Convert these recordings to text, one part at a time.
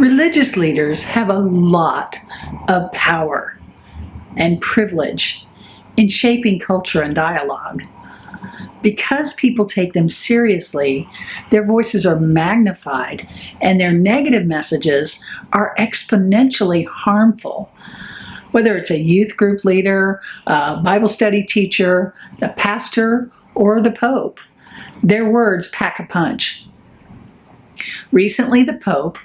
Religious leaders have a lot of power and privilege in shaping culture and dialogue. Because people take them seriously, their voices are magnified and their negative messages are exponentially harmful. Whether it's a youth group leader, a Bible study teacher, the pastor, or the Pope, their words pack a punch. Recently, the Pope,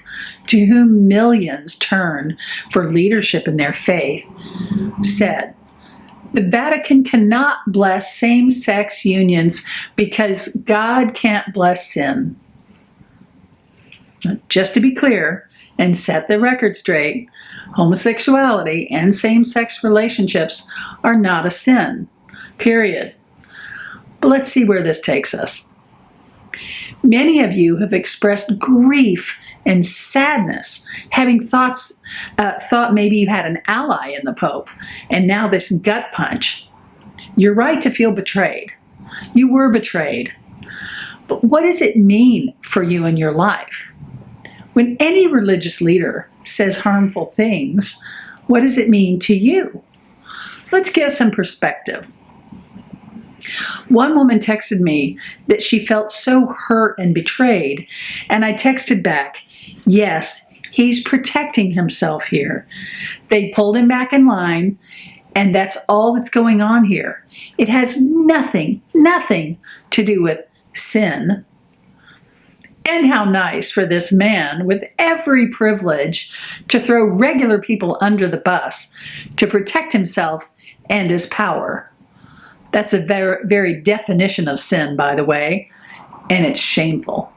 to whom millions turn for leadership in their faith, said, "The Vatican cannot bless same-sex unions because God can't bless sin." Just to be clear and set the record straight, homosexuality and same-sex relationships are not a sin, period. But let's see where this takes us. Many of you have expressed grief and sadness, having thought maybe you had an ally in the Pope, and now this gut punch. You're right to feel betrayed. You were betrayed. But what does it mean for you in your life? When any religious leader says harmful things, what does it mean to you? Let's get some perspective. One woman texted me that she felt so hurt and betrayed, and I texted back, "Yes, he's protecting himself here. They pulled him back in line, and that's all that's going on here. It has nothing to do with sin." And how nice for this man with every privilege to throw regular people under the bus to protect himself and his power. That's a very definition of sin, by the way, and it's shameful.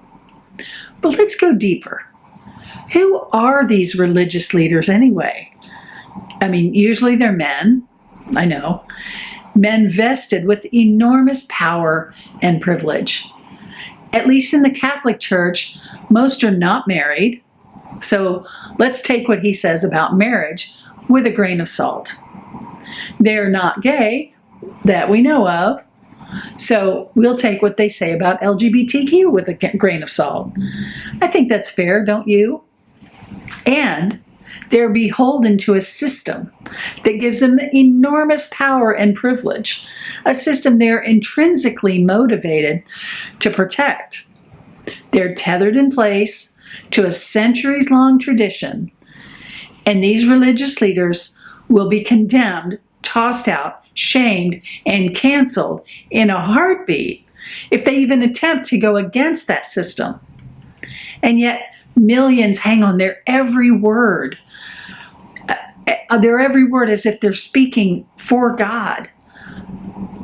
But let's go deeper. Who are these religious leaders anyway? I mean, usually they're men, I know, men vested with enormous power and privilege. At least in the Catholic Church, most are not married. So let's take what he says about marriage with a grain of salt. They're not gay, that we know of. So we'll take what they say about LGBTQ with a grain of salt. I think that's fair, don't you? And they're beholden to a system that gives them enormous power and privilege, a system they're intrinsically motivated to protect. They're tethered in place to a centuries-long tradition, and these religious leaders will be condemned, tossed out, shamed, and canceled in a heartbeat if they even attempt to go against that system. And yet, millions hang on their every word. Their every word as if they're speaking for God.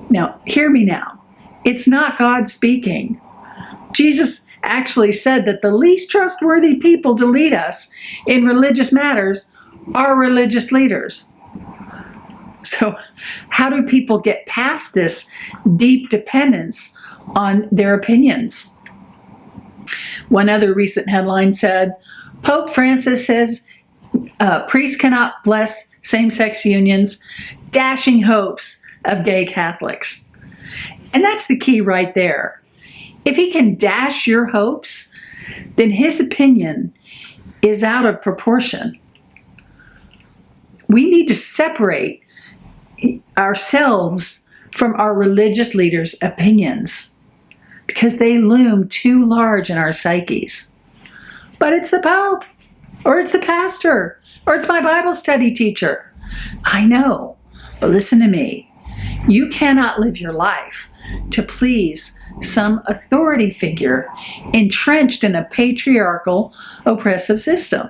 Now, hear me now. It's not God speaking. Jesus actually said that the least trustworthy people to lead us in religious matters are religious leaders. So, how do people get past this deep dependence on their opinions? One other recent headline said, Pope Francis says priests cannot bless same-sex unions, dashing hopes of gay Catholics. And that's the key right there. If he can dash your hopes, then his opinion is out of proportion. We need to separate ourselves from our religious leaders' opinions because they loom too large in our psyches. But it's the Pope, or it's the pastor, or it's my Bible study teacher. I know, but listen to me. You cannot live your life to please some authority figure entrenched in a patriarchal, oppressive system.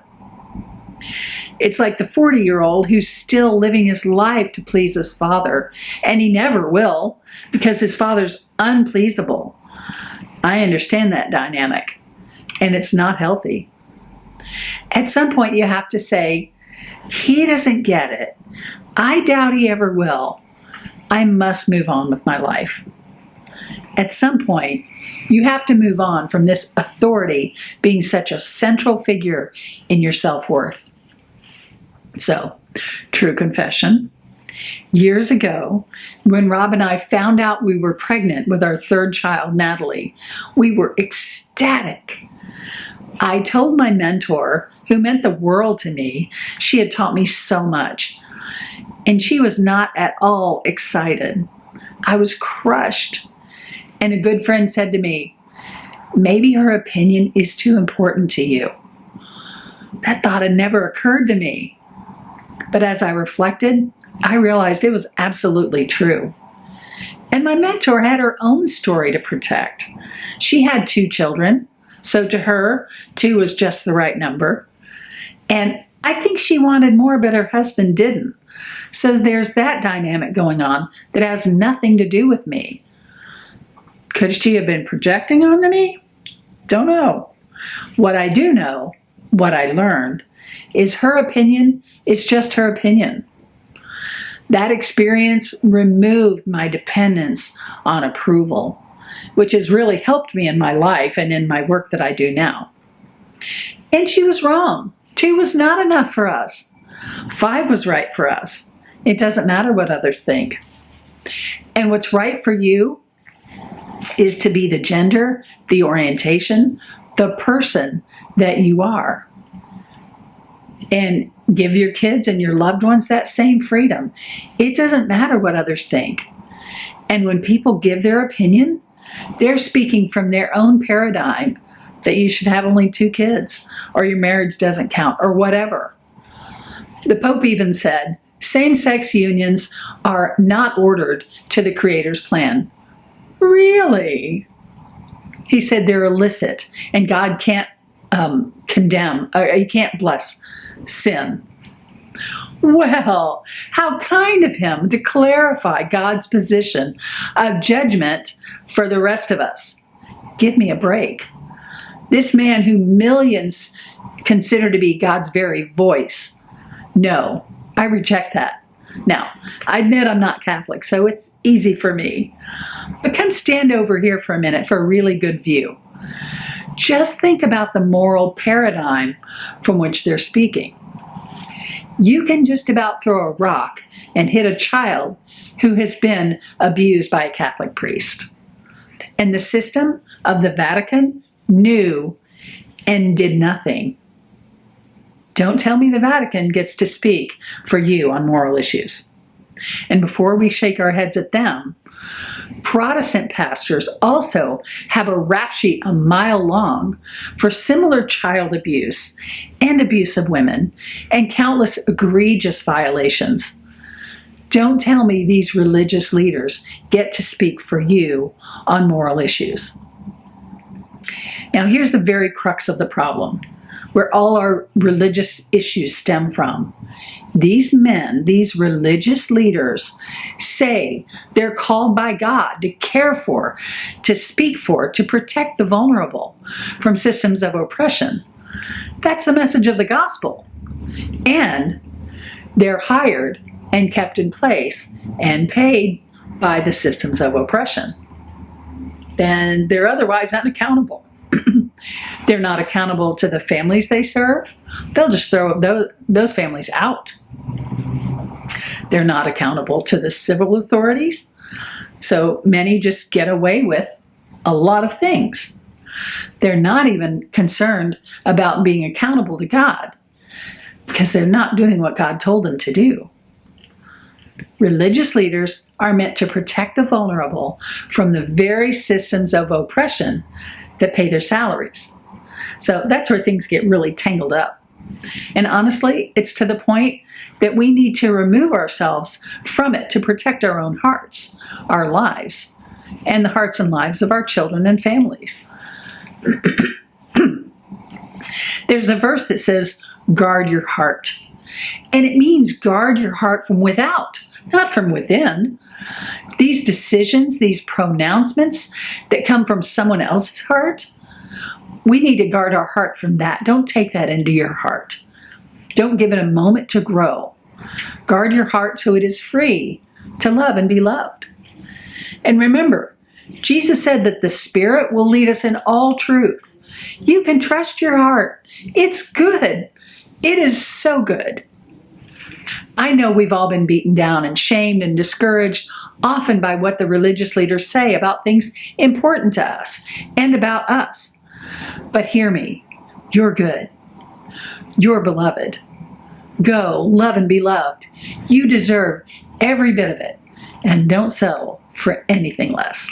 It's like the 40-year-old who's still living his life to please his father, and he never will because his father's unpleasable. I understand that dynamic, and it's not healthy. At some point, you have to say, he doesn't get it. I doubt he ever will. I must move on with my life. At some point, you have to move on from this authority being such a central figure in your self-worth. So, true confession. Years ago, when Rob and I found out we were pregnant with our third child, Natalie, we were ecstatic. I told my mentor, who meant the world to me, she had taught me so much, and she was not at all excited. I was crushed. And a good friend said to me, maybe her opinion is too important to you. That thought had never occurred to me. But as I reflected, I realized it was absolutely true. And my mentor had her own story to protect. She had 2 children, so to her, 2 was just the right number. And I think she wanted more, but her husband didn't. So there's that dynamic going on that has nothing to do with me. Could she have been projecting onto me? Don't know. What I do know, what I learned, is her opinion is just her opinion. That experience removed my dependence on approval, which has really helped me in my life and in my work that I do now. And she was wrong. 2 was not enough for us. 5 was right for us. It doesn't matter what others think. And what's right for you is to be the gender, the orientation, the person that you are. And give your kids and your loved ones that same freedom. It doesn't matter what others think. And when people give their opinion, they're speaking from their own paradigm that you should have only 2 kids, or your marriage doesn't count, or whatever. The Pope even said, same-sex unions are not ordered to the Creator's plan. Really? He said they're illicit, and God can't condemn, or He can't bless sin. Well, how kind of Him to clarify God's position of judgment for the rest of us. Give me a break. This man who millions consider to be God's very voice. No, I reject that. Now, I admit I'm not Catholic, so it's easy for me. But come stand over here for a minute for a really good view. Just think about the moral paradigm from which they're speaking. You can just about throw a rock and hit a child who has been abused by a Catholic priest. And the system of the Vatican knew and did nothing. Don't tell me the Vatican gets to speak for you on moral issues. And before we shake our heads at them, Protestant pastors also have a rap sheet a mile long for similar child abuse and abuse of women and countless egregious violations. Don't tell me these religious leaders get to speak for you on moral issues. Now, here's the very crux of the problem, where all our religious issues stem from. These men, these religious leaders, say they're called by God to care for, to speak for, to protect the vulnerable from systems of oppression. That's the message of the gospel. And they're hired and kept in place and paid by the systems of oppression. Then they're otherwise unaccountable. They're not accountable to the families they serve. They'll just throw those families out. They're not accountable to the civil authorities. So many just get away with a lot of things. They're not even concerned about being accountable to God because they're not doing what God told them to do. Religious leaders are meant to protect the vulnerable from the very systems of oppression that pay their salaries. So that's where things get really tangled up. And honestly, it's to the point that we need to remove ourselves from it to protect our own hearts, our lives, and the hearts and lives of our children and families. There's a verse that says, guard your heart. And it means guard your heart from without, not from within. These decisions, these pronouncements that come from someone else's heart, we need to guard our heart from that. Don't take that into your heart. Don't give it a moment to grow. Guard your heart so it is free to love and be loved. And remember, Jesus said that the Spirit will lead us in all truth. You can trust your heart. It's good. It is so good. I know we've all been beaten down and shamed and discouraged, often by what the religious leaders say about things important to us and about us. But hear me, You're good. You're beloved. Go, love and be loved. You deserve every bit of it, and don't settle for anything less.